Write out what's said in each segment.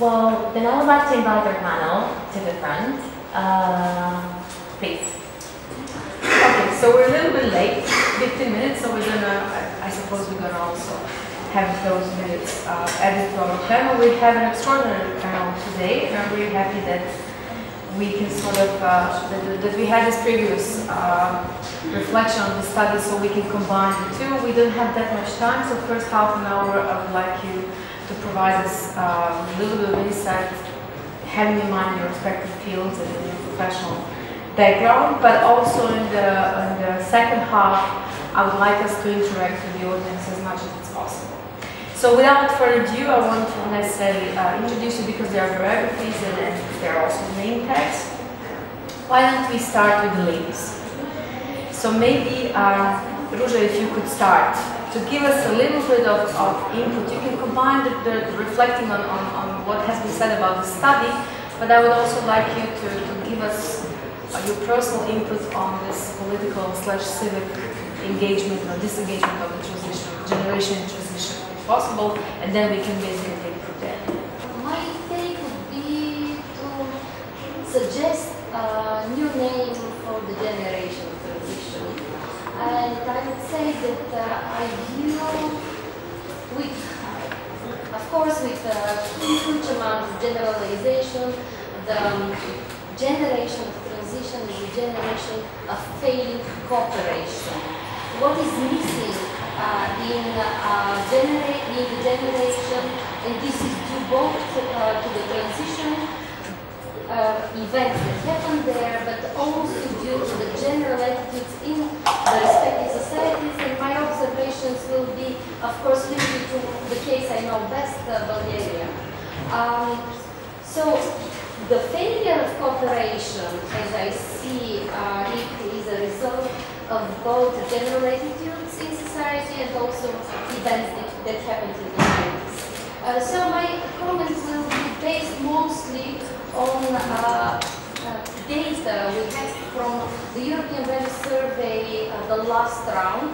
Well, then I would like to invite our panel to the front. Please. Okay, so we're a little bit late, 15 minutes, so we're gonna, I suppose we're gonna also have those minutes added to our panel. We have an extraordinary panel today, and I'm really happy that we can sort of, that we had this previous reflection on the study so we can combine the two. We don't have that much time, so first half an hour I would like you to provide us a little bit of insight, having in mind your respective fields and your professional background, but also in the second half I would like us to interact with the audience as much as it's possible. So without further ado, I want to necessarily introduce you because there are biographies and there are also name tags. Why don't we start with the ladies? So maybe, Ruzha, if you could start to give us a little bit of input. You can combine the reflecting on what has been said about the study, but I would also like you to give us your personal input on this political/civic engagement or disengagement of the transition, generation transition, if possible, and then we can basically take from there. My take would be to suggest a new name for the generation transition, and I would say that I view, of course, with a huge amount of generalization, the generation of transition is a generation of failing cooperation. What is missing in the generation, and this is due both to the transition events that happened there, but also due to the general attitudes in the respective societies, and my observations will be, of course, limited to the case I know best, Bulgaria. So, the failure of cooperation, as I see it, is a result of both general attitudes in society and also events that happened in the 90s. So my comments will be based mostly on data we have from the European Value Survey, the last round.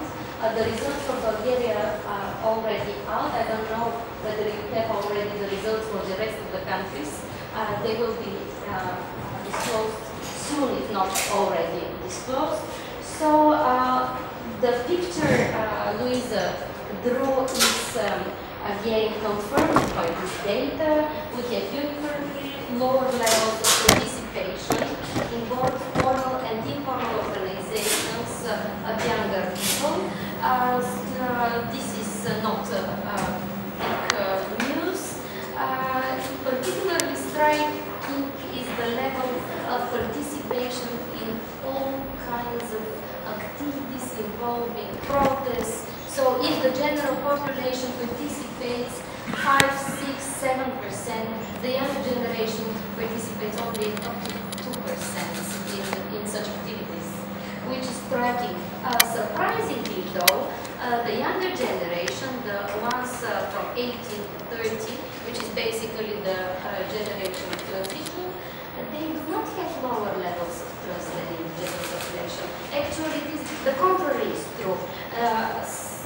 The results for Bulgaria are already out. I don't know whether you have already the results for the rest of the countries. They will be disclosed soon, if not already disclosed. So the picture Luisa drew is again confirmed by this data. We have uniformly lower levels of participation in both formal and informal organizations of younger people. This is not big news. Particularly striking is the level of participation in all kinds of activities involving protests. So if the general population participates 5, 6, 7%, the younger generation participates only up to 2% in such activities, which is striking. Surprisingly though, the younger generation, the ones from 18 to 30, which is basically the generation of transition, they do not have lower levels of trust than in the general population. Actually, the contrary is true.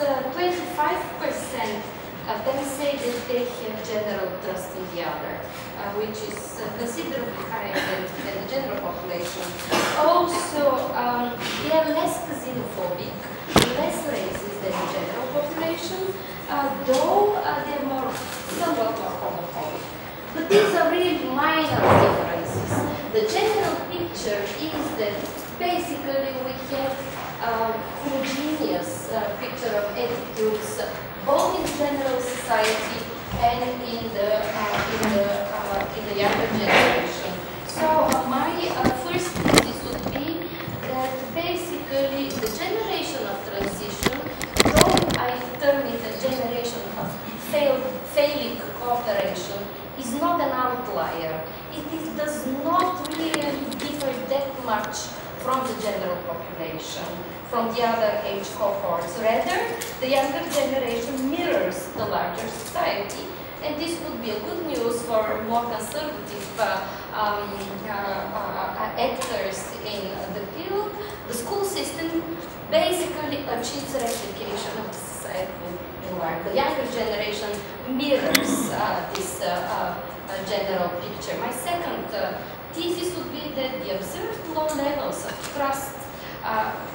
25% of them say that they have general trust in the other, which is considerably higher than the general population. Also, they are less xenophobic, less racist than the general population, though they're somewhat more homophobic. But these are really minor differences. The general picture is that basically we have a homogeneous picture of attitudes both in general society and in the younger generation. So my first thesis would be that basically the generation of transition, though I term it a generation of failing cooperation, is not an outlier. It does not really differ that much from the general population, from the other age cohorts. Rather, the younger generation mirrors the larger society, and this would be a good news for more conservative actors in the field. The school system basically achieves replication of society in large. The younger generation mirrors this general picture. My second thesis would be that the observed low levels of trust,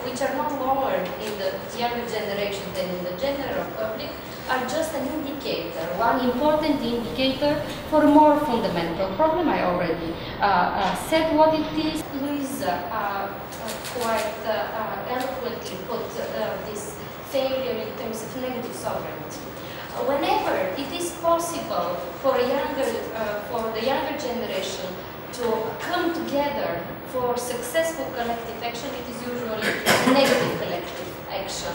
which are not lower in the younger generation than in the general public, are just an indicator, one important indicator for a more fundamental problem. I already said what it is. Luisa quite eloquently put this failure in terms of negative sovereignty. Whenever it is possible for the younger generation to come together for successful collective action, it is usually negative collective action,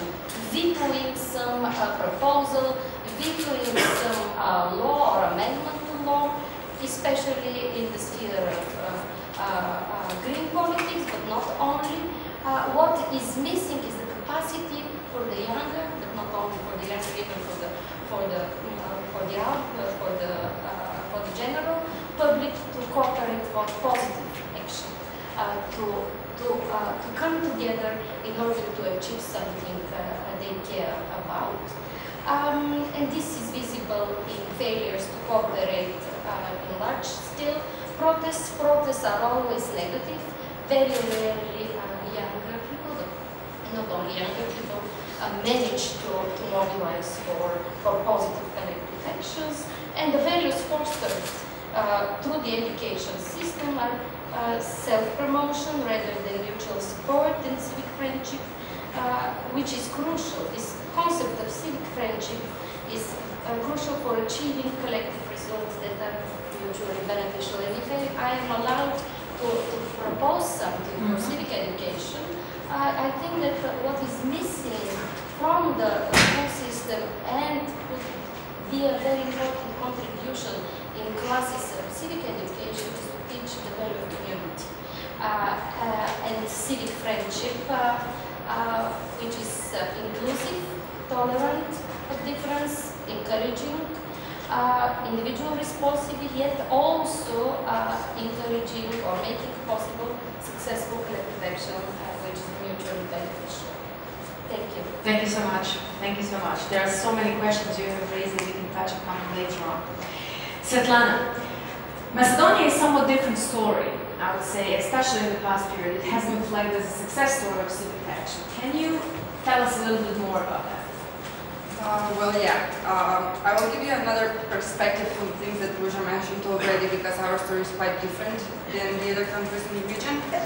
vetoing some proposal, vetoing some law or amendment to law, especially in the sphere of green politics, but not only. What is missing is the capacity for the younger, but not only for the younger, even for the general public, to cooperate for positive action, to come together in order to achieve something they care about. And this is visible in failures to cooperate in large scale. Protests are always negative. Very rarely younger people, but not only younger people, manage to mobilize for positive collective actions. And the values fostered through the education system are self-promotion rather than mutual support and civic friendship, which is crucial. This concept of civic friendship is crucial for achieving collective results that are mutually beneficial. And if I am allowed to propose something for civic education, I think that what is missing from the school system and would be a very important contribution in classes of civic education is to teach the value of community and civic friendship, which is inclusive, tolerant of difference, encouraging individual responsibility, yet also encouraging or making possible successful collective action, which is mutually beneficial. Thank you. Thank you so much. Thank you so much. There are so many questions you have raised that we can touch upon later on. Svetlana, Macedonia is a somewhat different story, I would say, especially in the past period. It has been flagged as a success story of civic action. Can you tell us a little bit more about that? Well, yeah. I will give you another perspective from things that Ruzha mentioned already, because our story is quite different than the other countries in the region. But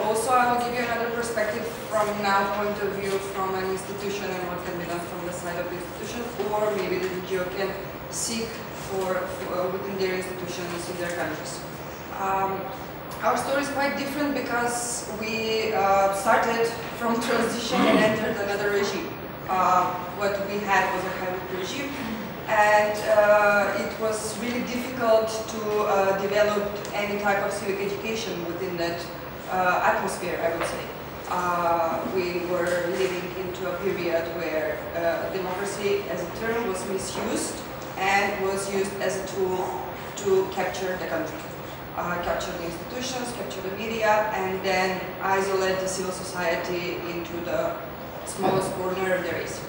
also I will give you another perspective from now point of view from an institution and what can be done from the side of the institution, or maybe the NGO can seek for within their institutions in their countries. Our story is quite different because we started from transition and entered another regime. What we had was a hybrid regime, and it was really difficult to develop any type of civic education within that atmosphere, I would say. We were living into a period where democracy as a term was misused and was used as a tool to capture the country. Capture the institutions, capture the media, and then isolate the civil society into the smallest corner there is.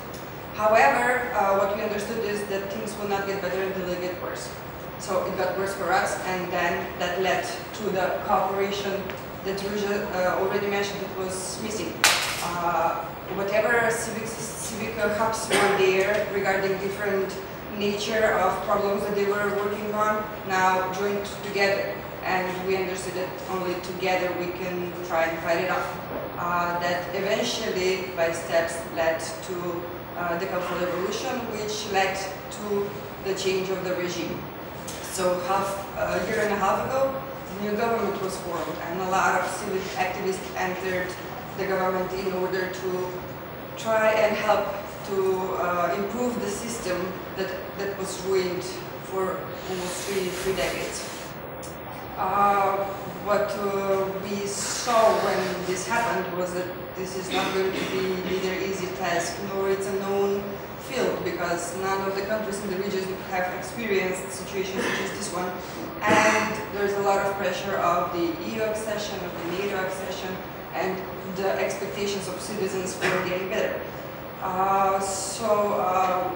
However, what we understood is that things will not get better until they get worse. So it got worse for us, and then that led to the cooperation that Ruzha already mentioned that was missing. Whatever civic hubs were there regarding different nature of problems that they were working on, now joined together. And we understood that only together we can try and fight it off. That eventually, by steps, led to the Cultural Revolution, which led to the change of the regime. So a year and a half ago, the new government was formed, and a lot of civic activists entered the government in order to try and help to improve the system that was ruined for almost three decades. What we saw when this happened was that this is not going to be neither easy task nor it's a known field, because none of the countries in the region have experienced situations such as this one, and there's a lot of pressure of the EU accession, of the NATO accession, and the expectations of citizens for getting better. So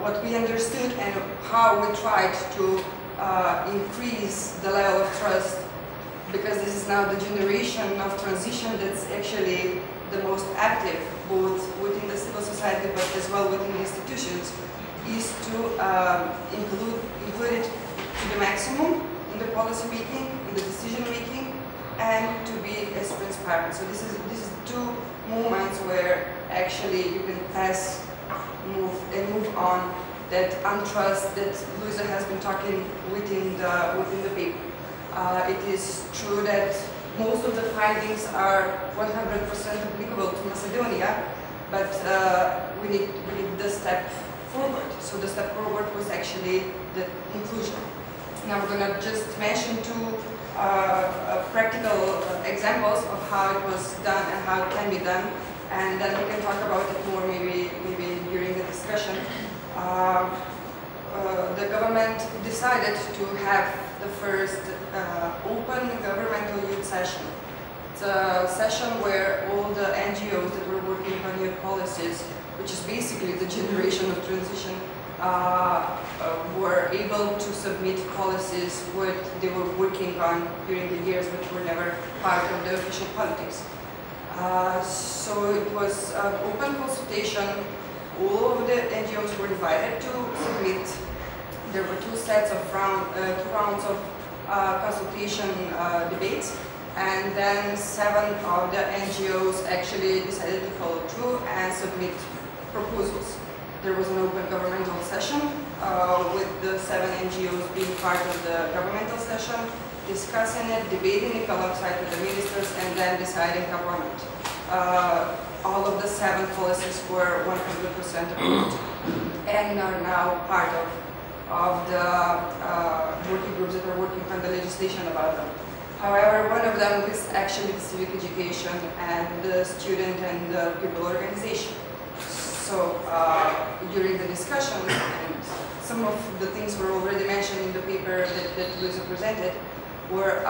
what we understood and how we tried to increase the level of trust, because this is now the generation of transition that's actually the most active, both within the civil society but as well within the institutions, is to include it to the maximum in the policy making, in the decision making, and to be as transparent. So this is two moments where actually you can move on that untrust that Ruzha has been talking within the paper. It is true that most of the findings are 100% applicable to Macedonia, but we need the step forward. So the step forward was actually the inclusion. Now I'm going to just mention two practical examples of how it was done and how it can be done, and then we can talk about it more maybe during the discussion. The government decided to have the first open governmental youth session. It's a session where all the NGOs that were working on new policies, which is basically the generation of transition, were able to submit policies what they were working on during the years which were never part of the official politics. So it was an open consultation. All of the NGOs were invited to submit. There were two rounds of consultation debates, and then 7 of the NGOs actually decided to follow through and submit proposals. There was an open governmental session with the 7 NGOs being part of the governmental session, discussing it, debating it alongside with the ministers, and then deciding government. All of the 7 policies were 100% approved and are now part of the working groups that are working on the legislation about them. However, one of them is actually the civic education and the student and the people organization. So during the discussion, and some of the things were already mentioned in the paper that Ruzha presented, were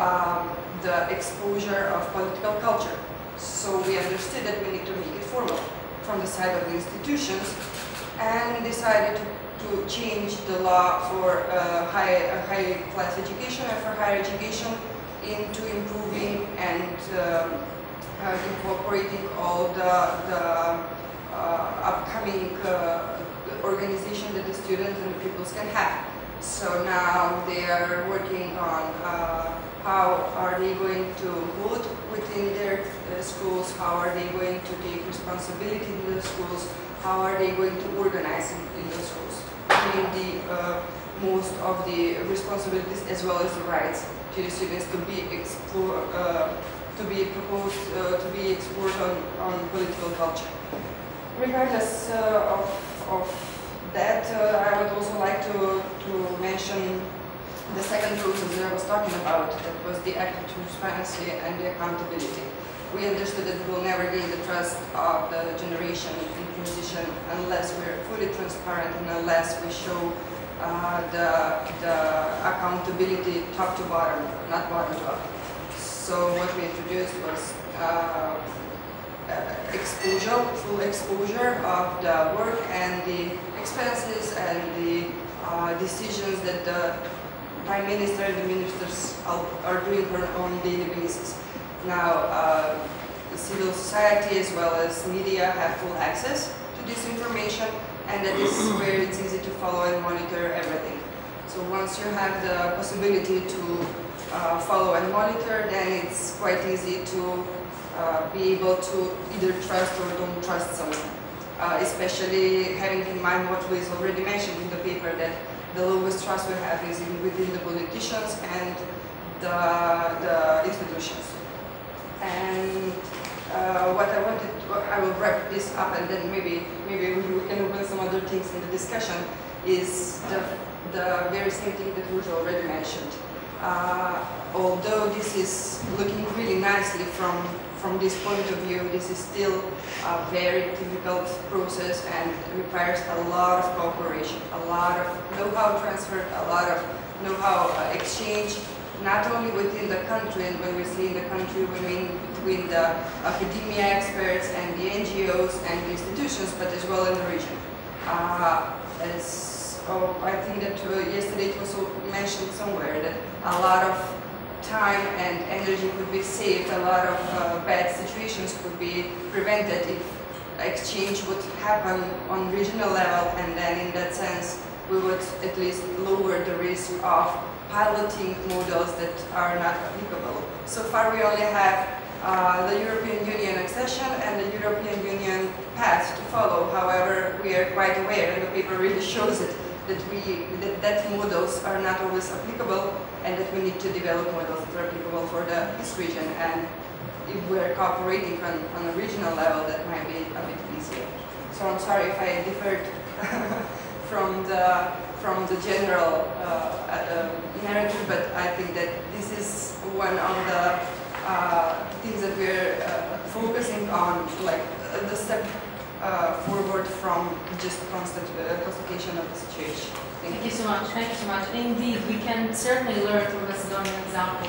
the exposure of political culture. So we understood that we need to make it formal from the side of the institutions, and decided to change the law for high class education and for higher education into improving and incorporating all the upcoming organization that the students and the pupils can have. So now they are working on how are they going to vote within their schools, how are they going to take responsibility in the schools, how are they going to organize in the schools, giving the most of the responsibilities as well as the rights to the students to be explored, to be explored on political culture. Regardless of that, I would also like to mention the second process that I was talking about, that was the active transparency and the accountability. We understood that we will never gain the trust of the generation in transition unless we are fully transparent and unless we show the accountability top to bottom, not bottom to up. So what we introduced was full exposure of the work and the expenses and the decisions that the Prime Minister and the ministers are doing on a daily basis. Now, the civil society as well as media have full access to this information, and that is where it's easy to follow and monitor everything. So once you have the possibility to follow and monitor, then it's quite easy to be able to either trust or don't trust someone. Especially having in mind what was already mentioned in the paper, that the lowest trust we have is within the politicians and the institutions. And what I wanted, I will wrap this up, and then maybe we can open some other things in the discussion, is the very same thing that Ruzha already mentioned. Although this is looking really nicely from this point of view, this is still a very difficult process and requires a lot of cooperation, a lot of know-how transfer, a lot of know-how exchange, not only within the country, and when we say in the country, we mean between the academia experts and the NGOs and the institutions, but as well in the region. As oh, I think that yesterday it was mentioned somewhere that a lot of time and energy could be saved, a lot of bad situations could be prevented if exchange would happen on regional level, and then in that sense we would at least lower the risk of piloting models that are not applicable. So far we only have the European Union accession and the European Union path to follow. However, we are quite aware, and the paper really shows it, that models are not always applicable, and that we need to develop models that are applicable for this region. And if we are cooperating on a regional level, that might be a bit easier. So I'm sorry if I differed from the general narrative, but I think that this is one of the things that we're focusing on, like the step forward from just constatification of the situation. Thank you so much. Thank you so much. Indeed, we can certainly learn from the Macedonian example.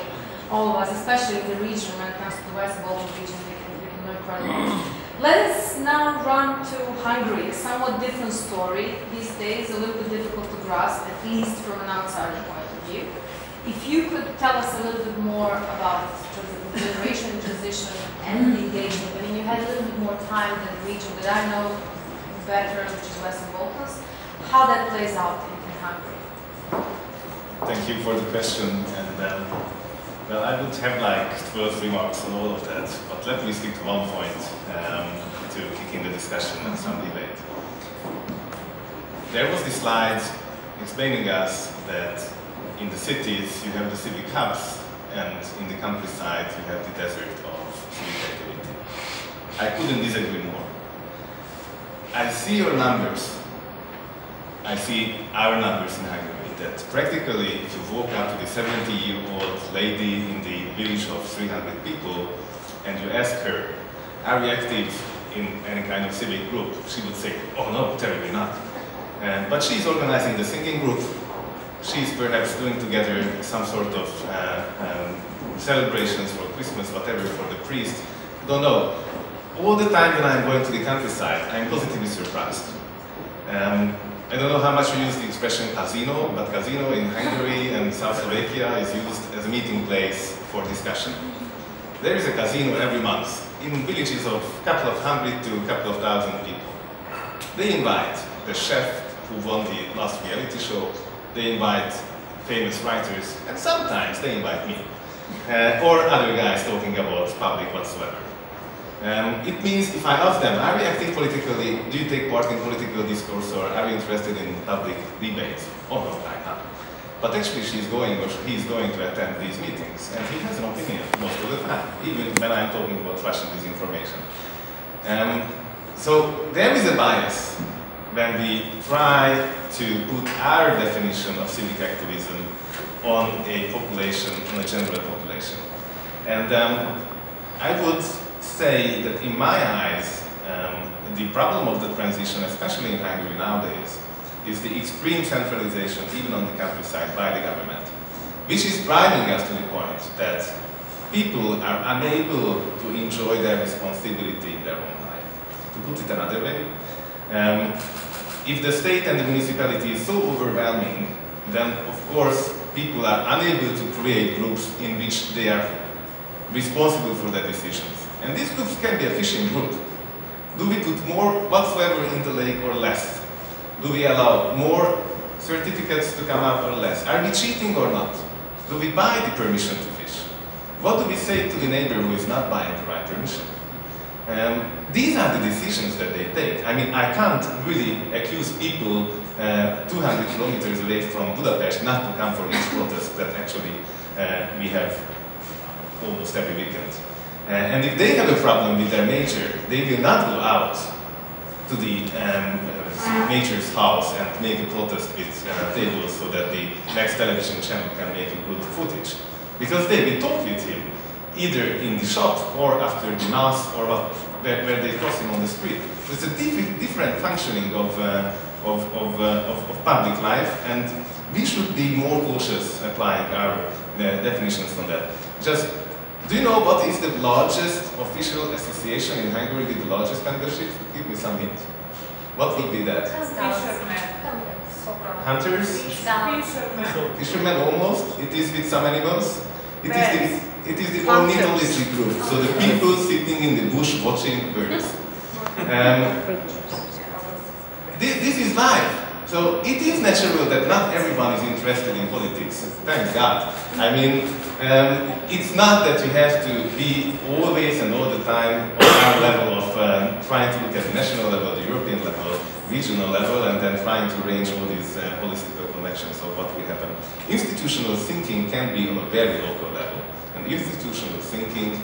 All of us, especially in the region, when it comes to the West Balkan region, we can learn quite a lot. Let us now run to Hungary, a somewhat different story these days, a little bit difficult to grasp, at least from an outsider point of view. If you could tell us a little bit more about the generation transition and the engagement. I mean, you had a little bit more time than the region that I know better, which is Western Balkans. How that plays out in Hungary? Thank you for the question. And well, I would have like 12 remarks on all of that, but let me stick to one point to kick in the discussion and some debate. There was this slide explaining us that in the cities you have the civic hubs, and in the countryside you have the desert of civic activity. I couldn't disagree more. I see your numbers. I see our numbers in Hungary. That practically, if you walk up to the 70-year-old lady in the village of 300 people and you ask her, are you active in any kind of civic group? She would say, oh no, terribly not. But she's organizing the singing group. She's perhaps doing together some sort of celebrations for Christmas, whatever, for the priest. Don't know. All the time when I'm going to the countryside, I'm positively surprised. I don't know how much we use the expression casino, but casino in Hungary and South Slovakia is used as a meeting place for discussion. There is a casino every month in villages of a couple of hundred to a couple of thousand people. They invite the chef who won the last reality show, they invite famous writers, and sometimes they invite me, or other guys talking about public whatsoever. It means if I ask them, are you active politically, do you take part in political discourse, or are you interested in public debates? Oh no, I'm not. But actually she's going, or he's going to attend these meetings, and he has an opinion most of the time, even when I'm talking about Russian disinformation. So there is a bias when we try to put our definition of civic activism on a population, on a general population. And I would say that in my eyes, the problem of the transition, especially in Hungary nowadays, is the extreme centralization, even on the countryside, by the government, which is driving us to the point that people are unable to enjoy their responsibility in their own life. To put it another way, if the state and the municipality is so overwhelming, then of course people are unable to create groups in which they are responsible for their decisions. And these groups can be a fishing group. Do we put more whatsoever in the lake or less? Do we allow more certificates to come out or less? Are we cheating or not? Do we buy the permission to fish? What do we say to the neighbor who is not buying the right permission? These are the decisions that they take. I mean, I can't really accuse people 200 kilometers away from Budapest not to come for each protest that actually we have almost every weekend. And if they have a problem with their major, they will not go out to the major's house and make a protest with tables so that the next television channel can make a good footage. Because they will talk with him, either in the shop or after the mass or where they cross him on the street. So it's a different functioning of public life, and we should be more cautious applying our definitions on that. Just, do you know what is the largest official association in Hungary with the largest membership? Give me some hint. What would be that? Hunters? Fishermen almost. It is with some animals. It is the ornithology group, so the people sitting in the bush watching birds. This is life. So it is natural that not everyone is interested in politics. Thank God. I mean, it's not that you have to be always and all the time on our level of trying to look at the national level, the European level, regional level, and then trying to arrange all these political connections of what will happen. Institutional thinking can be on a very local level. And institutional thinking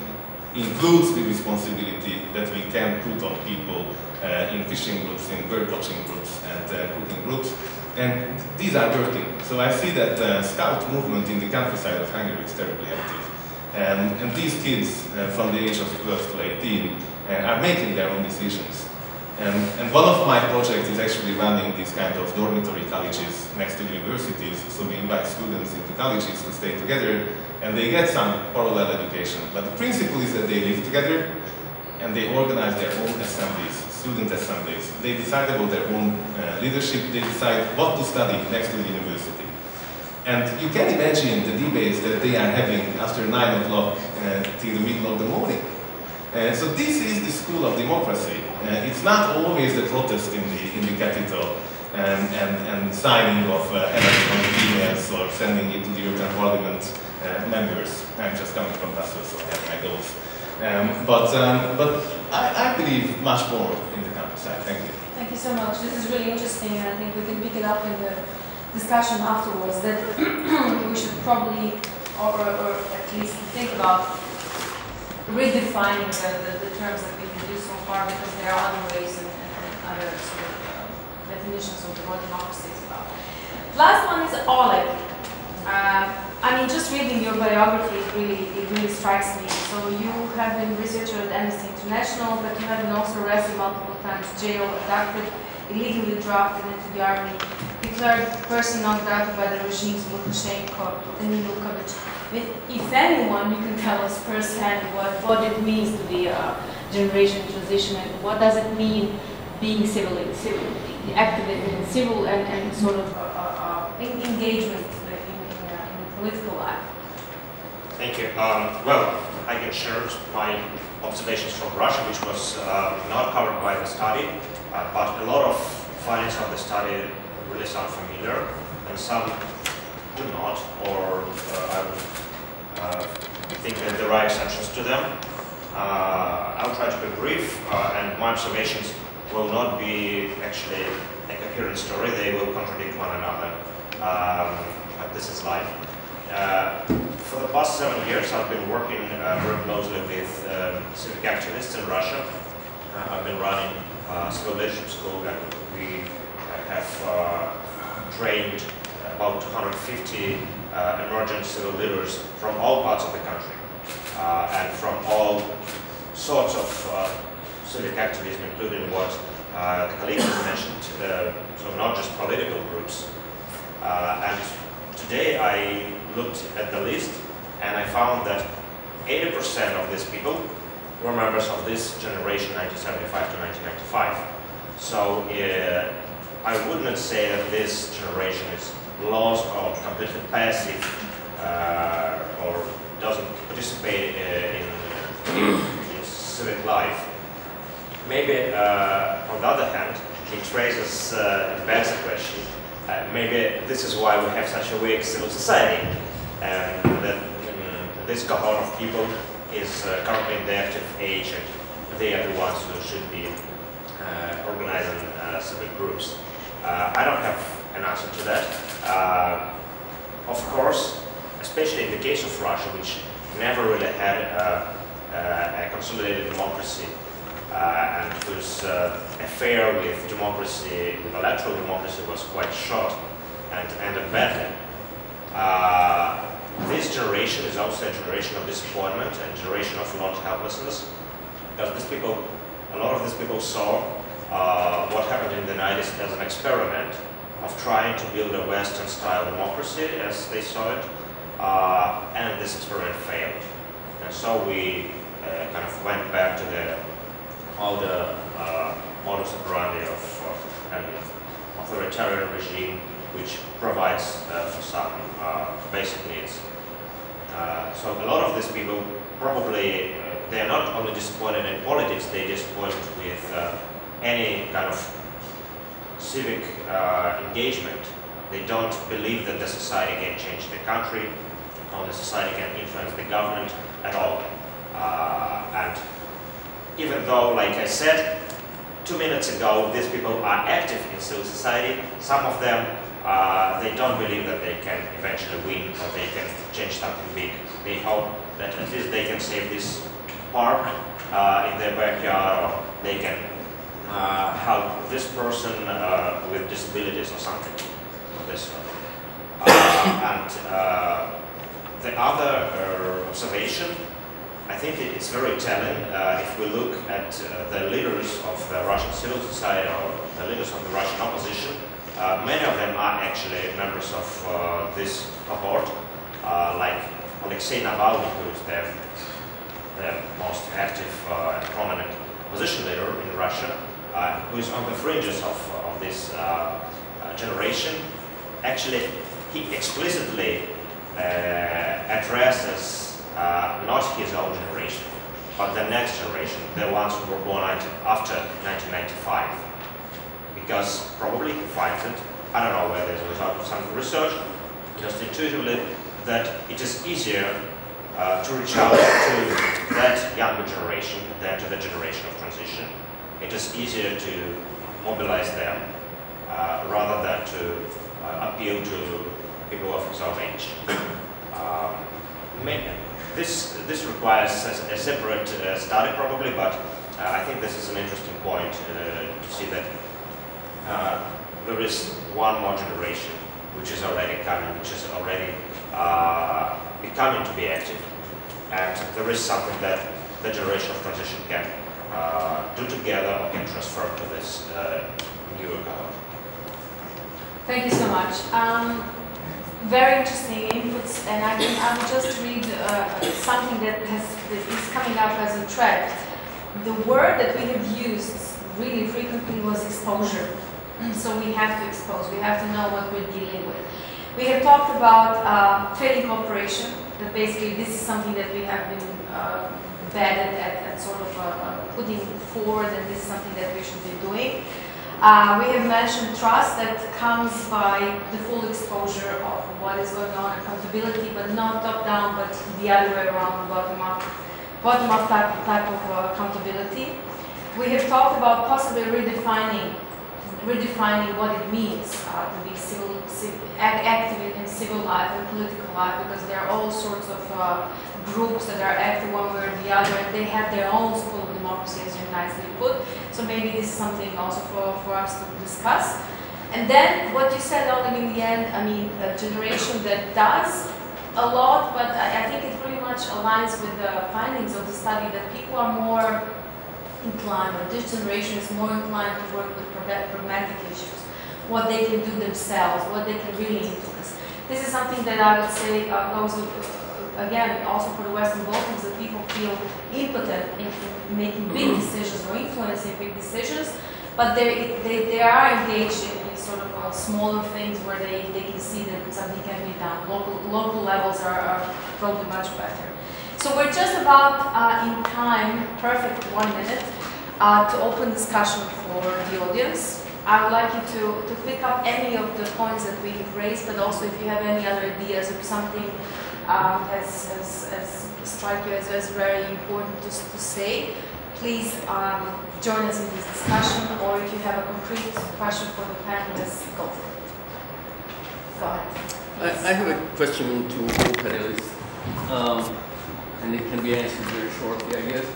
includes the responsibility that we can put on people in fishing groups, in bird watching groups, and cooking groups. And these are working. So I see that the scout movement in the countryside of Hungary is terribly active. And these kids from the age of 12 to 18 are making their own decisions. And one of my projects is actually running these kind of dormitory colleges next to universities. So we invite students into colleges to stay together, and they get some parallel education. But the principle is that they live together, and they organize their own assemblies, student assemblies. They decide about their own leadership. They decide what to study next to the university. And you can imagine the debates that they are having after 9 o'clock till the middle of the morning. So this is the school of democracy. It's not always the protest in the capital and signing of electronic emails or sending it to the European Parliament members. I'm just coming from Brussels, so I have my goals. But I believe much more in the countryside. Thank you. Thank you so much. This is really interesting, and I think we can pick it up in the discussion afterwards. That we should probably, or at least think about redefining the terms that we've used so far, because there are other ways and other sort of definitions of what democracy is about. Last one is Oleg. I mean, just reading your biography, it really strikes me. So you have been researcher at Amnesty International, but you have been also arrested multiple times, jailed, abducted, illegally drafted into the army, declared person non grata by the regimes of Lukashenko and Yanukovych. If anyone, you can tell us firsthand what it means to be a generation transition, and what does it mean being civil, the activism in civil and sort of engagement in political life. Thank you. Well, I can share my observations from Russia, which was not covered by the study, but a lot of findings of the study really sound familiar, and some do not, or I would think that there are exceptions to them. I'll try to be brief, and my observations will not be actually a coherent story. They will contradict one another. But this is life. For the past 7 years, I've been working very closely with civic activists in Russia. I've been running civil leadership school, and we have trained about 250 emerging civil leaders from all parts of the country and from all sorts of civic activism, including what the colleague has mentioned, so not just political groups. And today I looked at the list, and I found that 80% of these people were members of this generation, 1975 to 1995. So I would not say that this generation is lost or completely passive or doesn't participate in civic life. Maybe, on the other hand, it raises, begs the question, maybe this is why we have such a weak civil society, and that this cohort of people is currently in the active age, and they are the ones who should be organizing civic groups. I don't have an answer to that. Of course, especially in the case of Russia, which never really had a consolidated democracy, and whose affair with democracy, with electoral democracy, was quite short and ended badly. This generation is also a generation of disappointment and a generation of learned helplessness, because these people, a lot of these people saw what happened in the 90s as an experiment of trying to build a Western-style democracy as they saw it, and this experiment failed. And so we kind of went back to all the modus operandi of authoritarian regime which provides for some basic needs. So a lot of these people probably, they are not only disappointed in politics, they are disappointed with any kind of civic engagement. They don't believe that the society can change the country, or the society can influence the government at all. And even though, like I said 2 minutes ago, these people are active in civil society, some of them, they don't believe that they can eventually win or they can change something big. They hope that at least they can save this park in their backyard, or they can help this person with disabilities or something of this sort. And the other observation, I think it's very telling if we look at the leaders of the Russian civil society or the leaders of the Russian opposition. Many of them are actually members of this cohort, like Alexei Navalny, who is the most active and prominent opposition leader in Russia, who is on the fringes of this generation. Actually, he explicitly addresses not his own generation, but the next generation, the ones who were born after 1995. Because probably he finds it, I don't know whether it's a result of some research, just intuitively, that it is easier to reach out to that younger generation than to the generation of transition. It is easier to mobilize them rather than to appeal to people of his own age. This requires a separate study probably, but I think this is an interesting point to see that there is one more generation which is already coming, which is already becoming to be active, and there is something that the generation of transition can do together or can transfer to this new cohort. Thank you so much. Very interesting inputs, and I will just read something that is coming up as a thread. The word that we have used really frequently was exposure. So we have to expose, we have to know what we're dealing with. We have talked about trading cooperation, that basically this is something that we have been bad at sort of putting forward, and this is something that we should be doing. We have mentioned trust that comes by the full exposure of what is going on, accountability, but not top-down, but the other way around, bottom-up type of accountability. We have talked about possibly redefining what it means to be active in civil life and political life, because there are all sorts of groups that are active one way or the other, and they have their own school of democracy, as you nicely put. So maybe this is something also for us to discuss. And then what you said, Oleg, in the end, I mean, a generation that does a lot, but I think it pretty much aligns with the findings of the study that people are more inclined, or this generation is more inclined to work with pragmatic issues, what they can do themselves, what they can really influence. This is something that I would say goes, again, also for the Western Balkans, that people feel impotent in making big decisions or influencing big decisions, but they are engaged in sort of smaller things where they can see that something can be done. Local levels are probably much better. So we're just about in time, perfect 1 minute, to open discussion for the audience. I would like you to pick up any of the points that we have raised, but also if you have any other ideas, if something has struck you as very important to say, please join us in this discussion, or if you have a concrete question for the panelists, go for it. Go ahead. I have a question to all panelists, and it can be answered very shortly, I guess.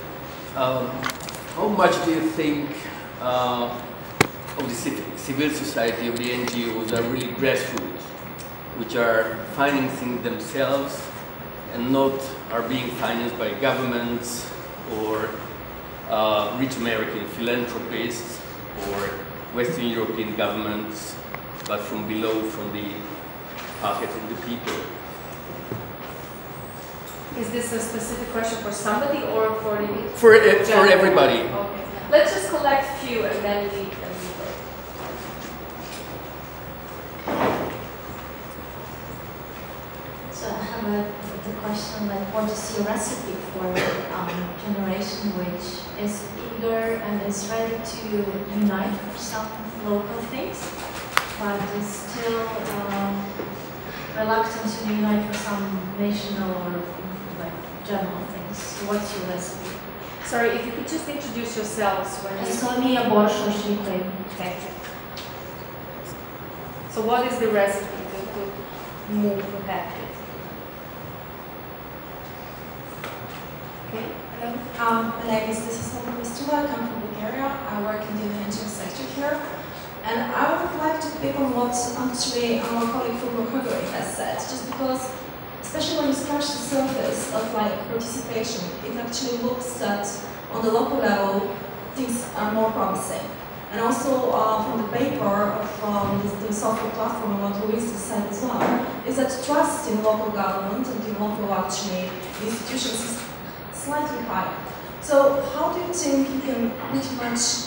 How much do you think of the civil society, of the NGOs, are really grassroots, which are financing themselves and not are being financed by governments or rich American philanthropists or Western European governments, but from below, from the pocket of the people? Is this a specific question for somebody or for the for everybody? Okay. Let's just collect a few and then we go. like, what is your recipe for generation which is eager and is ready to unite for some local things, but is still reluctant to unite for some national or like general things? What's your recipe? Sorry, if you could just introduce yourselves. Estonia, Borsha, Ukraine. Thank you. So what is the recipe to move ahead with? Okay, hello. My name is Smilova. I come from Bulgaria. I work in the energy sector here. And I would like to pick on what actually our colleague from Hungary has said, just because, especially when you scratch the surface of like participation, it actually looks that on the local level, things are more promising. And also from the paper from the software platform and what Luis said as well, is that trust in local government and in local actually institutions is slightly higher. So how do you think you can pretty much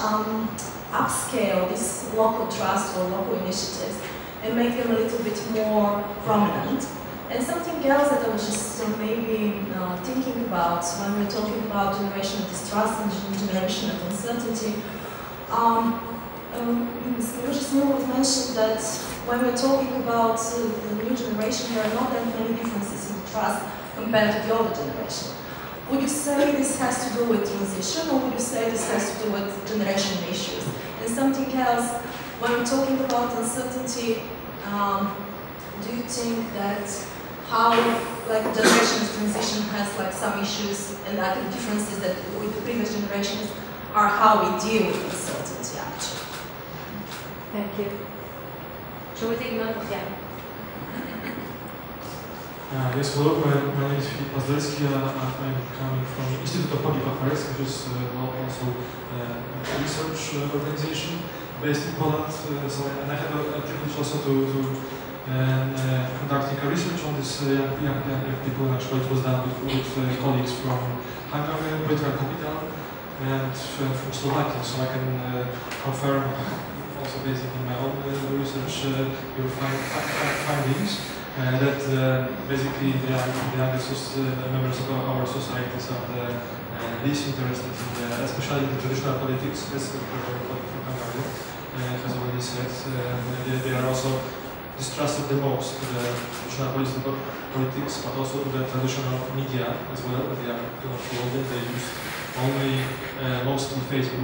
upscale this local trust or local initiatives and make them a little bit more prominent? And something else that I was just maybe thinking about when we're talking about generation of distrust and generation of uncertainty, Ruzha was mentioned that when we're talking about the new generation, there are not that many differences in trust compared to the older generation. Would you say this has to do with transition, or would you say this has to do with generation issues? And something else, when we're talking about uncertainty, do you think that how like generation's transition has like some issues and other differences that with the previous generations are how we deal with uncertainty actually? Thank you. Shall we take note? Yeah. Yes, hello, my name is Kozlovsky. I'm coming from Institute of Public Affairs, which is also a research organization based in Poland. And I have a privilege also to conducting a research on this young people. Actually, it was done with colleagues from Hungary, Bulgaria capital, and from Slovakia. So I can confirm, also based on my own research, your findings. That basically the youngest members of our societies are the least interested in especially in the traditional politics, as from Hungary, as already said. They are also distrusted the most to the traditional politics, but also to the traditional media as well. They are not following, they use only mostly Facebook.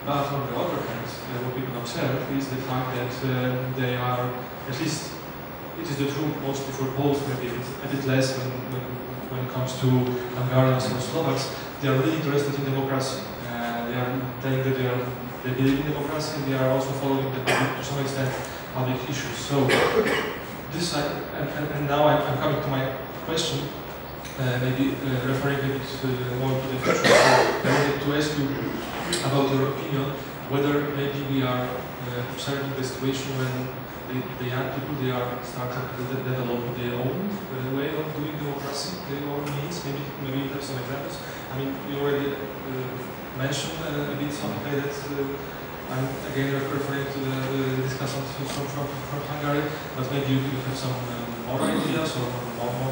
But on the other hand, what we can observe is the fact that they are, at least it is the truth mostly for Poles, maybe a bit less when it comes to Hungarians or Slovaks. They are really interested in democracy. They are telling that they believe in democracy, and they are also following the to some extent public issues. So this and now I'm coming to my question, maybe referring a bit more to the future. So I wanted to ask you about your opinion whether maybe we are observing the situation when the young people, they are starting to develop their own way of doing democracy, their own means. Maybe you have some examples. I mean, you already mentioned a bit something like that. I'm again referring to the discussion from Hungary, but maybe you have some more ideas or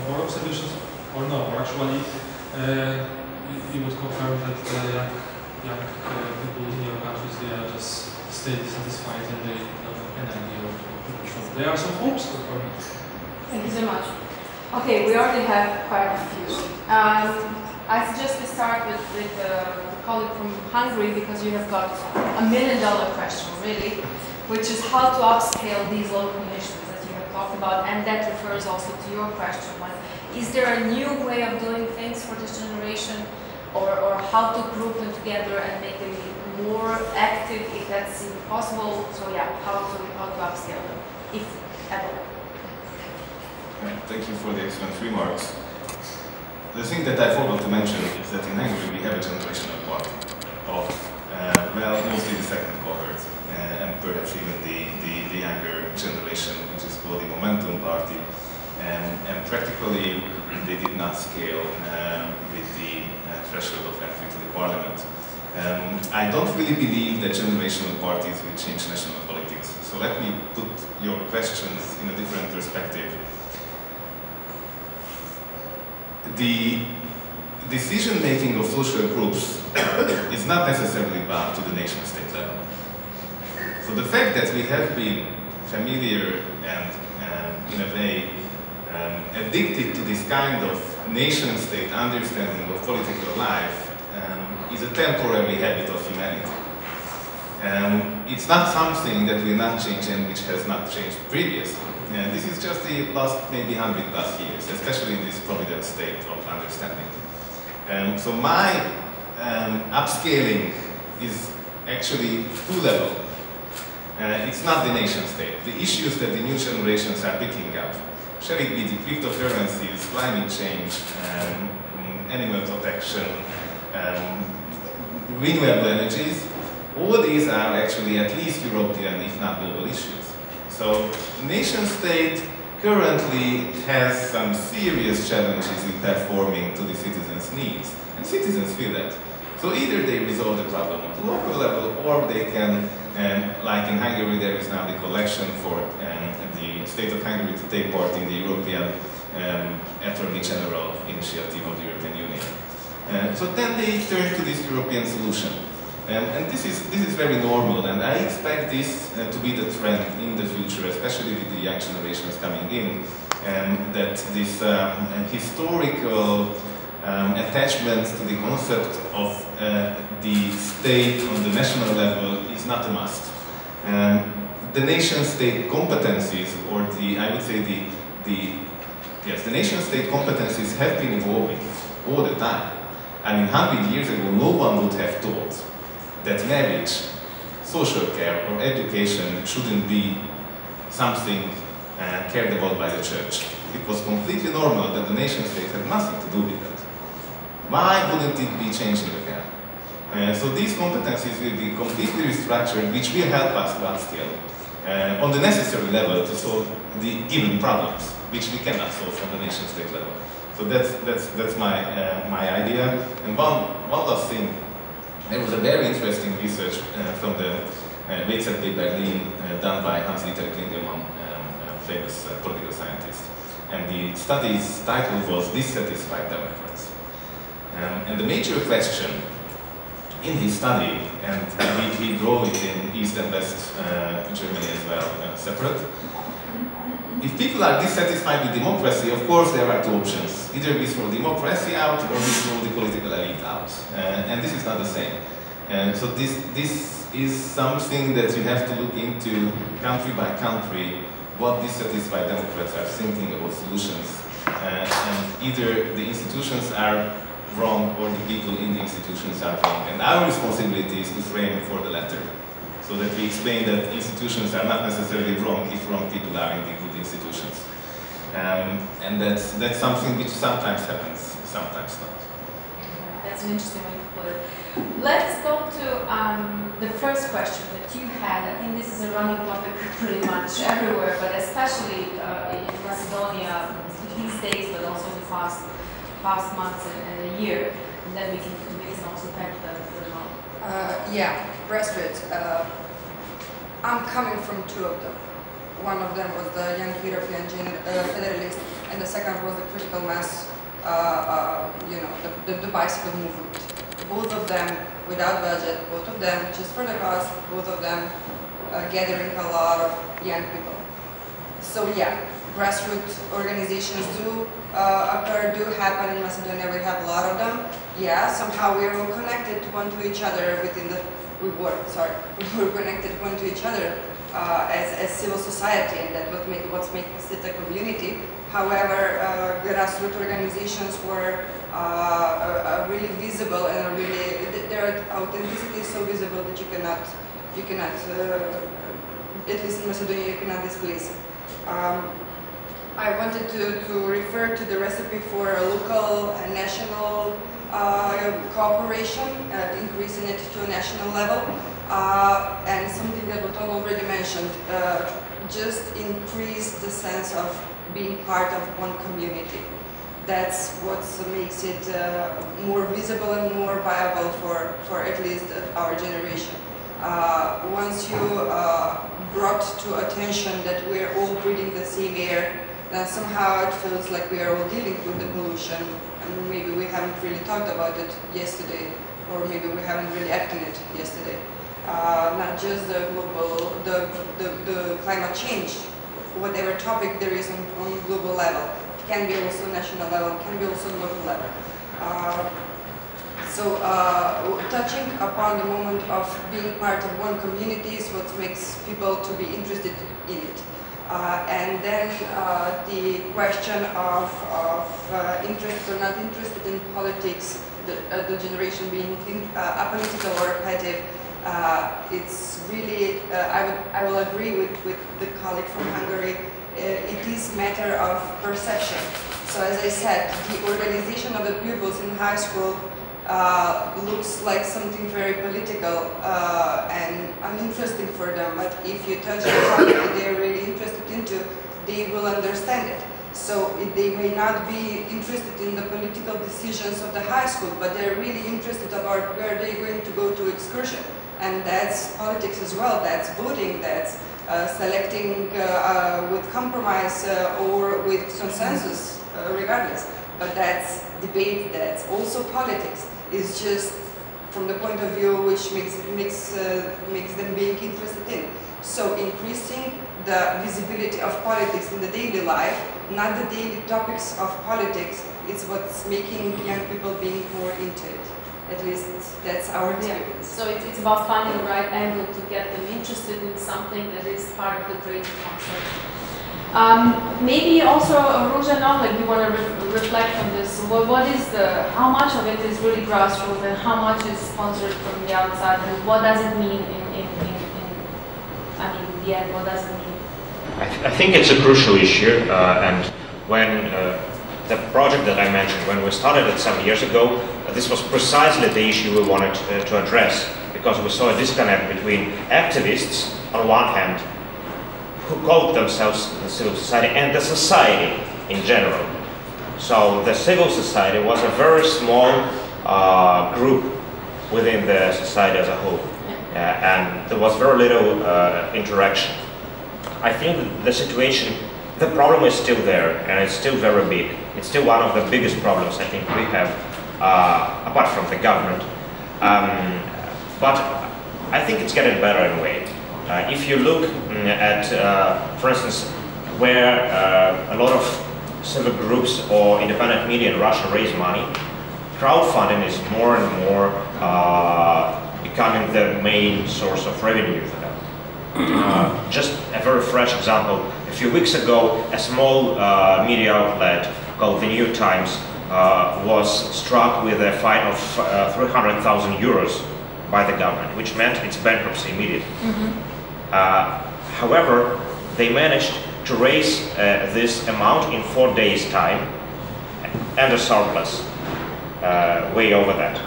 more observations, or no, or actually you would confirm that the young people in your countries, they are just stay satisfied and they don't have any idea of there are some hopes for me. Thank you so much. Okay, we already have quite a few. I suggest we start with the colleague from Hungary, because you have got $1 million question, really, which is how to upscale these local initiatives that you have talked about, and that refers also to your question. Like, is there a new way of doing things for this generation, or how to group them together and make them more active, if that's even possible? So yeah, how to upscale them, if at all. Right, thank you for the excellent remarks. The thing that I forgot to mention is that in Hungary we have a generational party of, well, mostly the second cohort, and perhaps even the younger generation, which is called the Momentum Party, and practically they did not scale with the threshold of entry to the parliament. I don't really believe that generational parties will change national politics. So let me put your questions in a different perspective. the decision-making of social groups is not necessarily bound to the nation-state level. So the fact that we have been familiar and in a way addicted to this kind of nation-state understanding of political life is a temporary habit of humanity. It's not something that will not change and which has not changed previously. This is just the last maybe 100 plus years, especially in this provident state of understanding. So my upscaling is actually two-level. It's not the nation-state. The issues that the new generations are picking up, shall it be the cryptocurrencies, climate change, animal protection, renewable energies, all these are actually at least European, if not global issues. So nation-state currently has some serious challenges in performing to the citizens' needs, and citizens feel that. So either they resolve the problem at the local level, or they can, like in Hungary, there is now the collection for the state of Hungary to take part in the European Attorney General initiative of the European Union. So then they turn to this European solution. And this is very normal, and I expect this to be the trend in the future, especially with the young generations coming in, that this historical attachment to the concept of the state on the national level is not a must. The nation-state competencies, or I would say the nation-state competencies have been evolving all the time. I mean, 100 years ago, no one would have thought that marriage, social care, or education shouldn't be something cared about by the church. It was completely normal that the nation-state had nothing to do with that. Why wouldn't it be changing again? So these competencies will be completely restructured, which will help us to upscale on the necessary level to solve the given problems, which we cannot solve from the nation-state level. So that's my idea. And one last thing. There was a very interesting research from the WZB Berlin done by Hans-Dieter Klingelmann, famous political scientist. And the study's title was Dissatisfied Democrats. And the major question in his study, and he drew it in East and West Germany as well, separate. If people are dissatisfied with democracy, of course there are two options. Either we throw democracy out, or we throw the political elite out. And this is not the same. So this is something that you have to look into country by country, what dissatisfied Democrats are thinking about solutions. And either the institutions are wrong, or the people in the institutions are wrong. And our responsibility is to frame for the latter, so that we explain that institutions are not necessarily wrong if wrong people are in the good institutions. And that's something which sometimes happens, sometimes not. That's an interesting way to put it. Let's go to the first question that you had. I think this is a running topic pretty much everywhere, but especially in Macedonia these days, but also in the past months and a year. And then we can also back to the yeah, grassroots. I'm coming from two of them. One of them was the Young European Federalist, and the second was the critical mass, the bicycle movement. Both of them without budget, both of them just for the cause, both of them gathering a lot of young people. So yeah, grassroots organizations do occur, do happen in Macedonia. We have a lot of them. Yeah, somehow we are all connected one to each other within the, we were connected one to each other as civil society, and that what's making it a community. However, grassroots organizations were really visible, and their authenticity is so visible that you cannot, at least in Macedonia, you cannot displace it. I wanted to refer to the recipe for a local and national cooperation, increasing it to a national level, and something that Botond already mentioned, just increase the sense of being part of one community. That's what makes it more visible and more viable for at least our generation. Once you brought to attention that we're all breathing the same air, somehow it feels like we are all dealing with the pollution, and maybe we haven't really talked about it yesterday, or maybe we haven't really acted on it yesterday. Not just the global, the climate change, whatever topic there is on global level. It can be also national level, it can be also local level. So touching upon the moment of being part of one community is what makes people to be interested in it. And then the question of interested or not interested in politics, the generation being apolitical or repetitive, it's really, I will agree with the colleague from Hungary, it is matter of perception. So as I said, the organization of the pupils in high school looks like something very political and uninteresting for them, but if you touch the topic that they are really interested into, they will understand it. So they may not be interested in the political decisions of the high school, but they're really interested about where they're going to go to excursion. And that's politics as well, that's voting, that's selecting with compromise or with consensus, regardless. But that's debate, that's also politics. It's just from the point of view which makes them being interested in. So increasing the visibility of politics in the daily life, not the daily topics of politics, is what's making young people being more into it. At least that's our experience. Yeah. So it's about finding the right angle to get them interested in something that is part of the greater concept. Maybe also, Ruzha and Oleg, you want to reflect on this. What is how much of it is really grassroots and how much is sponsored from the outside, and what does it mean in the end, what does it mean? I think it's a crucial issue, and when the project that I mentioned, when we started it some years ago, this was precisely the issue we wanted to address, because we saw a disconnect between activists on one hand, who called themselves the civil society, and the society in general. So the civil society was a very small group within the society as a whole, and there was very little interaction. I think the situation, the problem is still there, and it's still very big. It's still one of the biggest problems I think we have, apart from the government. But I think it's getting better in a way. If you look at, for instance, where a lot of civic groups or independent media in Russia raise money, crowdfunding is more and more becoming the main source of revenue for them. Just a very fresh example, a few weeks ago, a small media outlet called The New Times was struck with a fine of 300,000 euros by the government, which meant its bankruptcy immediately. However, they managed to raise this amount in 4 days' time and a surplus, way over that.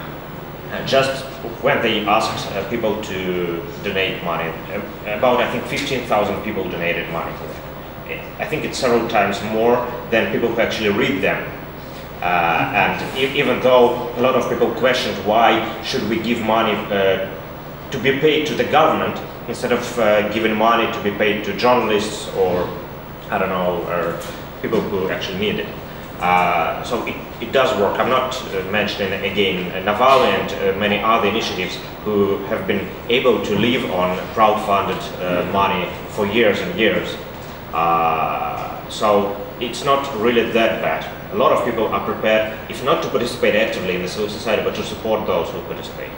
Just when they asked people to donate money, about I think 15,000 people donated money for that. I think it's several times more than people who actually read them. And even though a lot of people questioned why should we give money to be paid to the government instead of giving money to be paid to journalists or, I don't know, or people who actually need it. So it does work. I'm not mentioning again Navalny and many other initiatives who have been able to live on crowdfunded money for years and years. So it's not really that bad. A lot of people are prepared, if not to participate actively in the civil society, but to support those who participate.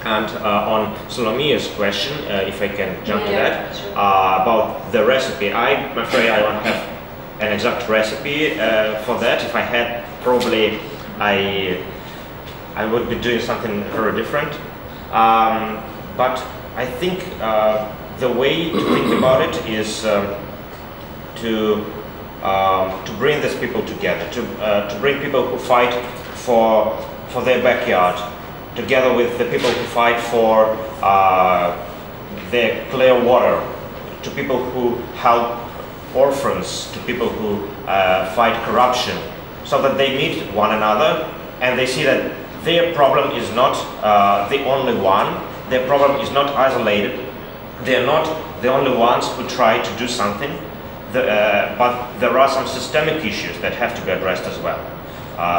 And on Solomia's question, if I can jump to that, sure. About the recipe, I'm afraid I don't have an exact recipe for that. If I had, probably I would be doing something very different. But I think the way to think about it is to bring these people together, to bring people who fight for their backyard, together with the people who fight for their clear water, to people who help orphans, to people who fight corruption, so that they meet one another and they see that their problem is not the only one, their problem is not isolated, they're not the only ones who try to do something. but there are some systemic issues that have to be addressed as well.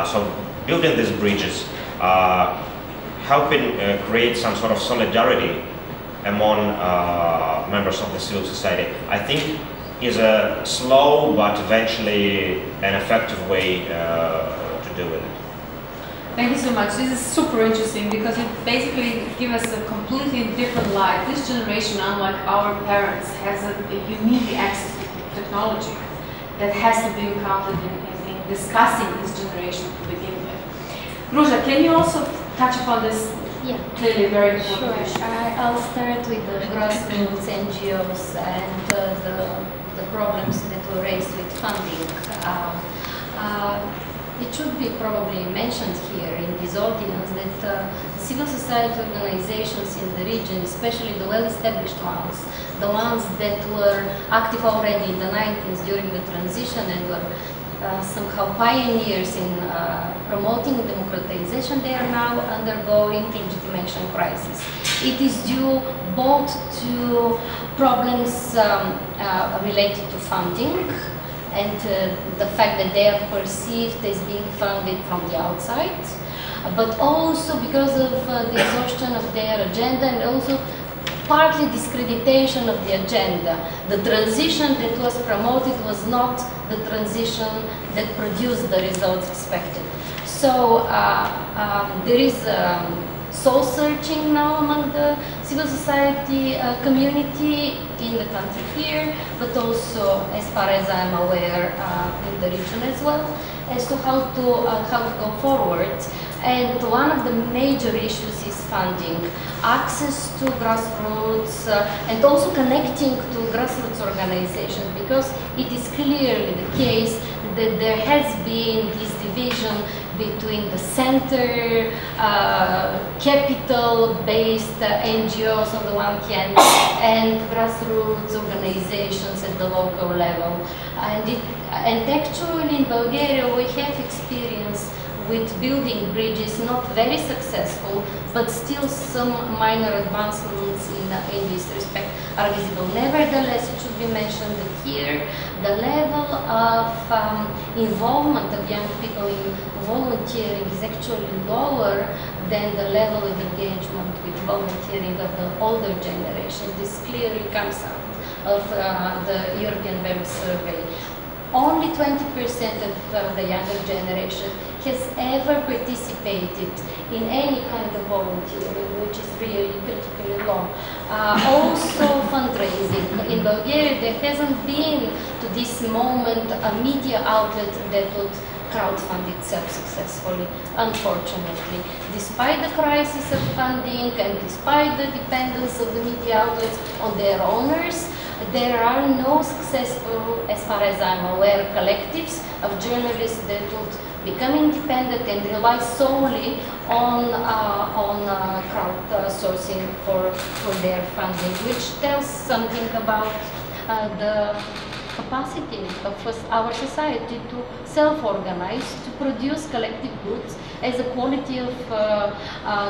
So building these bridges, helping create some sort of solidarity among members of the civil society, I think is a slow but eventually an effective way to deal with it. Thank you so much. This is super interesting because it basically gives us a completely different life. This generation, unlike our parents, has a unique access to technology that has to be encountered in discussing this generation to begin with. Ruzha, can you also touch upon this? Yeah, clearly very important issue. Sure. I'll start with the grassroots NGOs and the problems that were raised with funding. It should be probably mentioned here in this audience that civil society organizations in the region, especially the well-established ones, the ones that were active already in the 90s during the transition and were somehow pioneers in promoting democratization, they are now undergoing legitimation crisis. It is due both to problems related to funding and the fact that they are perceived as being funded from the outside, but also because of the exhaustion of their agenda and also partly discreditation of the agenda. The transition that was promoted was not the transition that produced the results expected. So there is soul searching now among the civil society community in the country here, but also, as far as I'm aware, in the region as well, as to how to go forward. And one of the major issues is funding, access to grassroots, and also connecting to grassroots organizations, because it is clearly the case that there has been this division between the center, capital-based NGOs on the one hand, and grassroots organizations at the local level. And actually in Bulgaria we have experience with building bridges, not very successful, but still some minor advancements in this respect are visible. Nevertheless, it should be mentioned that here the level of involvement of young people in volunteering is actually lower than the level of engagement with volunteering of the older generation. This clearly comes out of the European Web Survey. Only 20% of the younger generation has ever participated in any kind of volunteering, which is really critically low. Also fundraising. In Bulgaria, there hasn't been to this moment a media outlet that would crowdfund itself successfully, unfortunately. Despite the crisis of funding and despite the dependence of the media outlets on their owners, there are no successful, as far as I'm aware, collectives of journalists that would become independent and rely solely on crowdsourcing for their funding, which tells something about the capacity of our society to self-organize, to produce collective goods as a quality of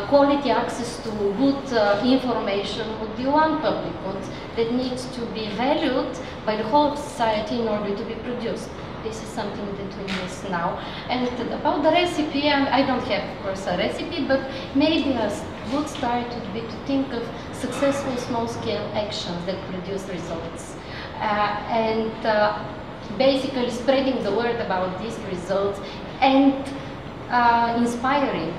quality access to good information would be one public good that needs to be valued by the whole of society in order to be produced. This is something that we miss now. And about the recipe, I don't have, of course, a recipe, but maybe a good start would be to think of successful small-scale actions that produce results. And basically spreading the word about these results and inspiring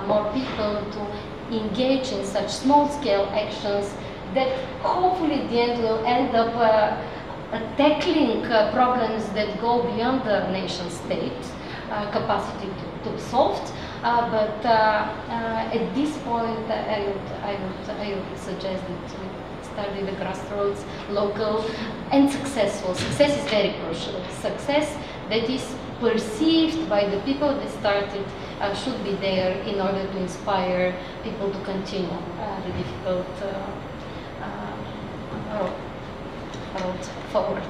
more people to engage in such small-scale actions that hopefully at the end will end up tackling problems that go beyond the nation-state capacity to be solved. But at this point, I would suggest that we start with the grassroots, local, and successful. Success is very crucial. Success that is perceived by the people that started should be there in order to inspire people to continue the difficult road forward.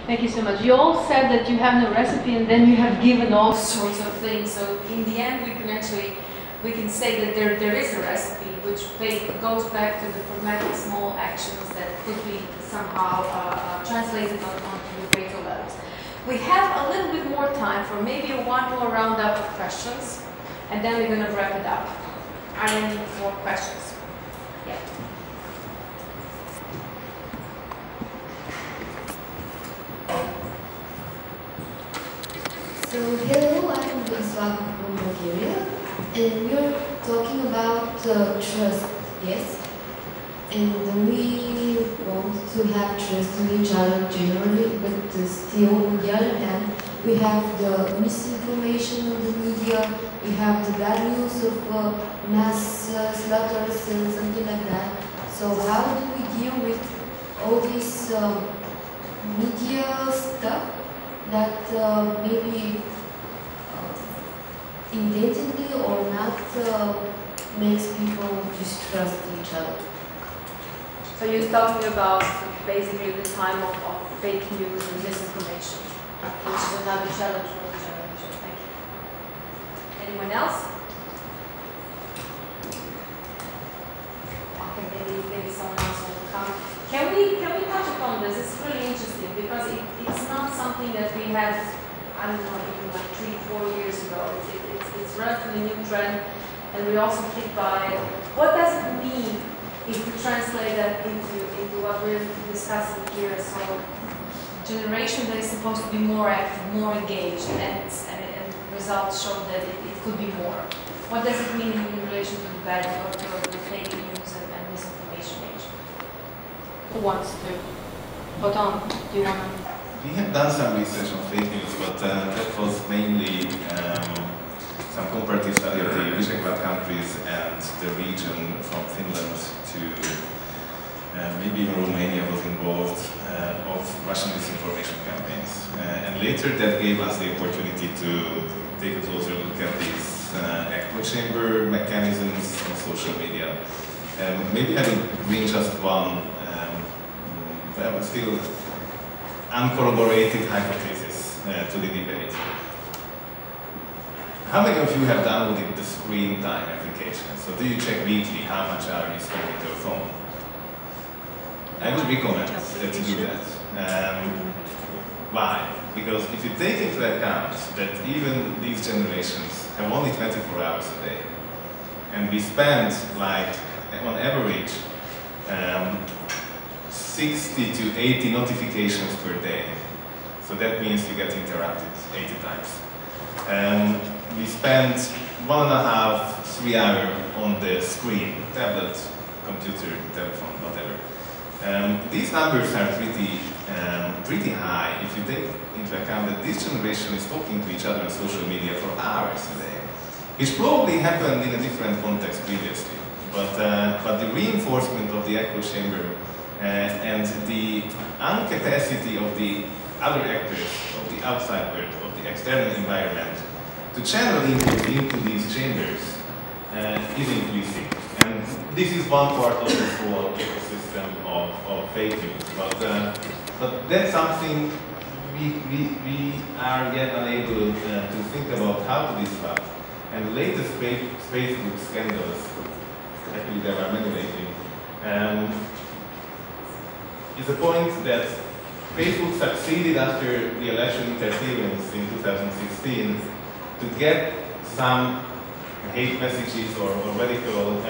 Thank you so much. You all said that you have no recipe and then you have given all sorts of things. So in the end we can actually we can say that there is a recipe which goes back to the pragmatic small actions that could be somehow translated onto the greater levels. We have a little bit more time for maybe one more roundup of questions, and then we're going to wrap it up. Are there any more questions? Yeah. So, hello, I'm Kozlovsky from Bulgaria, and we're talking about trust, yes? And we want to have trust in each other generally, but still, on the other hand, we have the misinformation on the media, we have the bad news of mass slaughters and something like that. So how do we deal with all this media stuff that maybe intentionally or not makes people distrust each other? So you're talking about basically the time of fake news and misinformation, which is another challenge for the generation. Thank you. Anyone else? Okay, maybe someone else will come. Can we touch upon this? It's really interesting because it's not something that we had, I don't know, even like 3-4 years ago. It's relatively new trend, and we also keep by it. What does it mean if we translate that into what we're discussing here? So, generation that is supposed to be more active, more engaged, and results show that it could be more. What does it mean in relation to the bad or to the fake news and misinformation age? Who wants to? Botond, do you want to? We have done some research on fake news, but that was mainly some comparative study of the Visegrad countries and the region from Finland to maybe even Romania was involved of Russian disinformation campaigns. And later that gave us the opportunity to take a closer look at these echo chamber mechanisms on social media. Maybe I will bring just one, but still uncorroborated hypothesis to the debate. How many of you have downloaded the screen time application? So do you check weekly how much are you spending on your phone? I would recommend to do that. Why? Because if you take into account that even these generations have only 24 hours a day, and we spend like on average 60 to 80 notifications per day. So that means you get interrupted 80 times. We spend 1.5 to 3 hours on the screen, tablet, computer, telephone, whatever. These numbers are pretty high if you take into account that this generation is talking to each other on social media for hours a day, which probably happened in a different context previously. But the reinforcement of the echo chamber and the incapacity of the other actors, of the outside world, of the external environment, to channel input into these chambers is increasing. And this is one part of the whole ecosystem of fake news. But that's something we are yet unable to think about how to disrupt. And the latest Facebook scandals, actually there are many lately, is the point that Facebook succeeded after the election interference in 2016 to get some hate messages or radical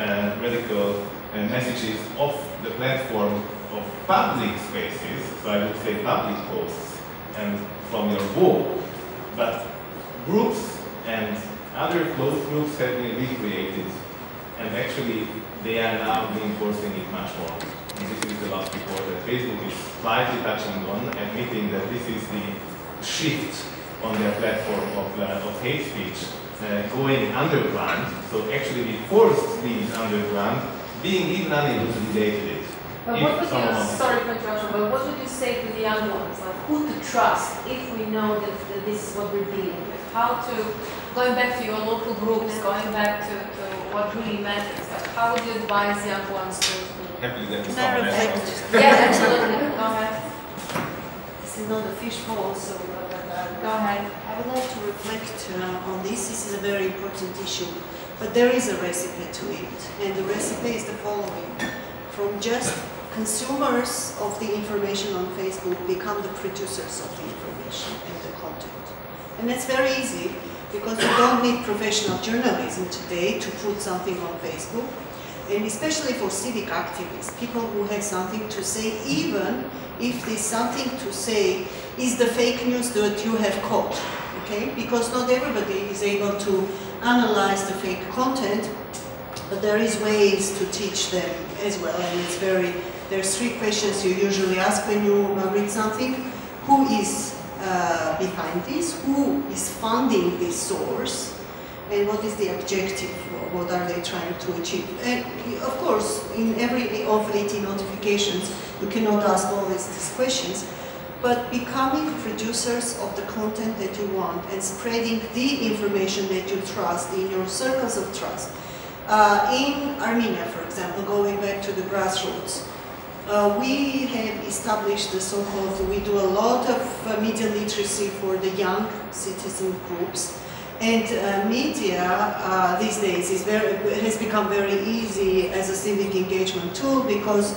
messages off the platform of public spaces, so I would say public posts, and from your wall. But groups and other closed groups have been recreated, and actually they are now reinforcing it much more. And this is the last report that Facebook is slightly touching on, admitting that this is the shift on their platform of hate speech going underground. So actually we forced these underground, being even unable to debate it. But what would you, sorry for interruption, but what would you say to the young ones? Like who to trust if we know that this is what we're dealing with? How to, going back to your local groups, going back to what really matters, like how would you advise young ones to happily that is someone else. Yeah, absolutely. Go ahead. This is not a fishbowl, so go ahead. I would like to reflect on this. This is a very important issue. But there is a recipe to it, and the recipe is the following. From just consumers of the information on Facebook become the producers of the information and the content. And that's very easy, because you don't need professional journalism today to put something on Facebook. And especially for civic activists, people who have something to say, even if this something to say is the fake news that you have caught, okay? Because not everybody is able to analyze the fake content, but there is ways to teach them as well, and it's there's 3 questions you usually ask when you read something. Who is behind this? Who is funding this source? And what is the objective? What are they trying to achieve? And of course, in every of 80 notifications, you cannot ask all these questions, but becoming producers of the content that you want and spreading the information that you trust in your circles of trust. In Armenia, for example, going back to the grassroots, we have established the so-called, we do a lot of media literacy for the young citizen groups. And media these days has become very easy as a civic engagement tool, because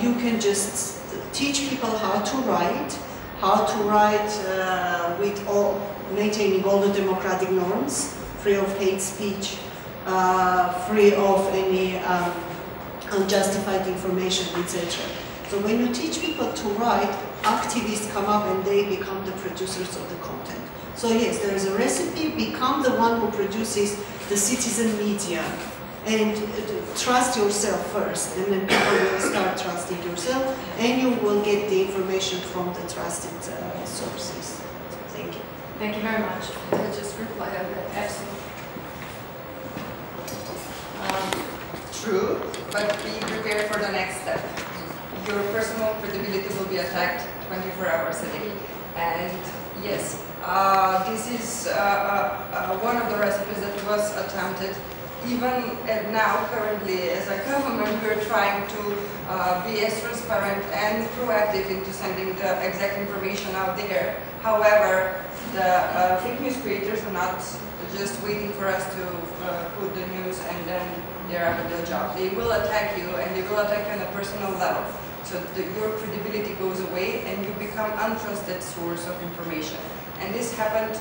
you can just teach people how to write with maintaining all the democratic norms, free of hate speech, free of any unjustified information, etc. So when you teach people to write, activists come up and they become the producers of the content. So yes, there is a recipe, become the one who produces the citizen media, and trust yourself first, and then people will start trusting yourself, and you will get the information from the trusted sources. Thank you. Thank you very much. I'll just reply on that. Absolutely. True, but be prepared for the next step. Your personal credibility will be attacked 24 hours a day. And yes, this is one of the recipes that was attempted. Even now, currently, as a government, we're trying to be as transparent and proactive into sending the exact information out there. However, the fake news creators are not just waiting for us to put the news and then they're out of their job. They will attack you, and they will attack you on a personal level. So your credibility goes away and you become untrusted source of information. And this happened,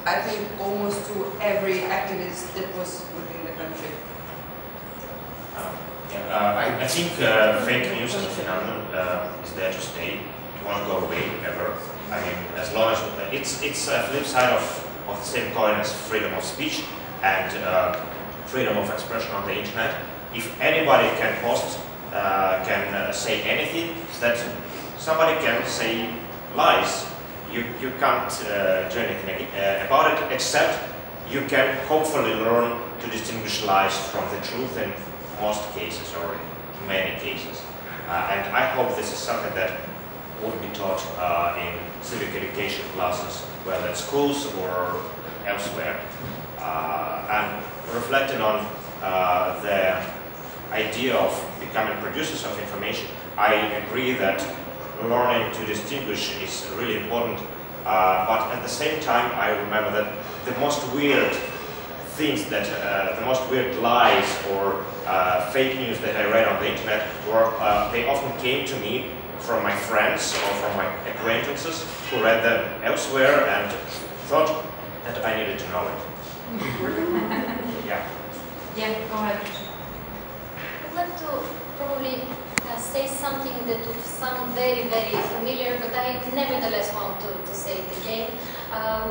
I think, almost to every activist that was within the country. I think fake news as a phenomenon is there to stay. It won't go away ever. I mean, as long as it's a flip side of the same coin as freedom of speech and freedom of expression on the internet. If anybody can post, can say anything, that somebody can say lies. You can't do anything about it, except you can hopefully learn to distinguish lies from the truth in most cases, or in many cases. And I hope this is something that would be taught in civic education classes, whether at schools or elsewhere. And reflecting on the idea of becoming producers of information, I agree that learning to distinguish is really important, but at the same time I remember that the most weird things that, the most weird lies or fake news that I read on the internet were, they often came to me from my friends or from my acquaintances who read them elsewhere and thought that I needed to know it. Yeah, go ahead. I'd like to probably say something that would sound very, very familiar, but I nevertheless want to say it again.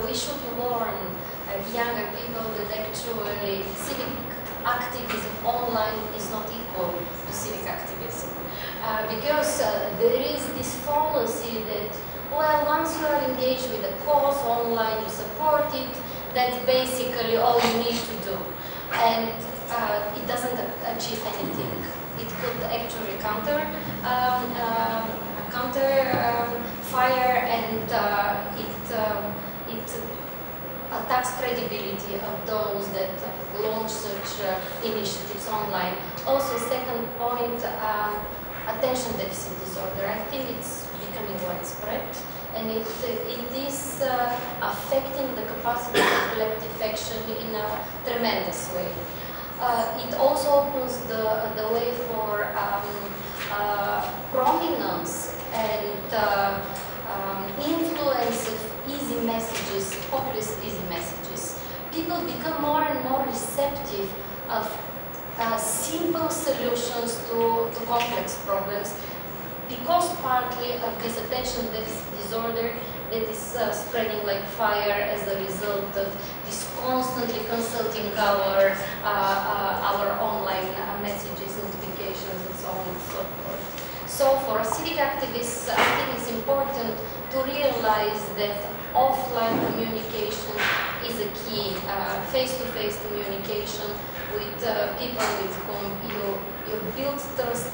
We should warn younger people that actually civic activism online is not equal to civic activism. Because there is this fallacy that, well, once you are engaged with a cause online, you support it, that's basically all you need to do. And it doesn't achieve anything. It could actually counter fire, and it attacks credibility of those that launch such initiatives online. Also, second point, attention deficit disorder. I think it's becoming widespread and it is affecting the capacity of collective action in a tremendous way. It also opens the way for prominence and influence of easy messages, populist easy messages. People become more and more receptive of simple solutions to complex problems, because partly of this attention disorder that is spreading like fire as a result of this constantly consulting our online messages, notifications, and so on and so forth. So for civic activists, I think it's important to realize that offline communication is a key, face-to-face communication with people with whom you build trust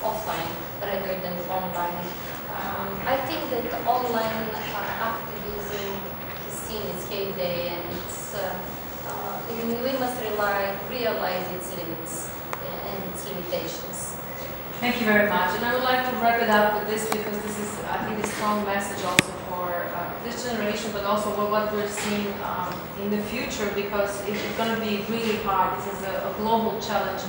offline rather than online. I think that online activism has seen its heyday, and we must realize its limits and its limitations. Thank you very much, and I would like to wrap it up with this, because this is, I think, a strong message also for this generation, but also what we're seeing in the future, because it's going to be really hard. This is a global challenge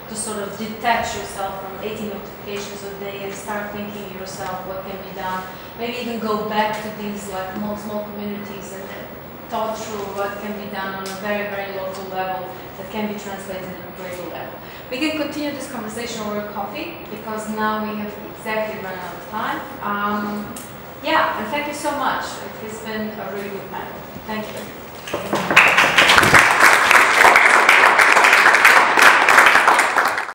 to sort of detach yourself from 80 notifications a day and start thinking yourself what can be done. Maybe even go back to these like small communities and thought through what can be done on a very, very local level that can be translated at a greater level. We can continue this conversation over coffee, because now we have exactly run out of time. Yeah, and thank you so much. It's been a really good panel. Thank you.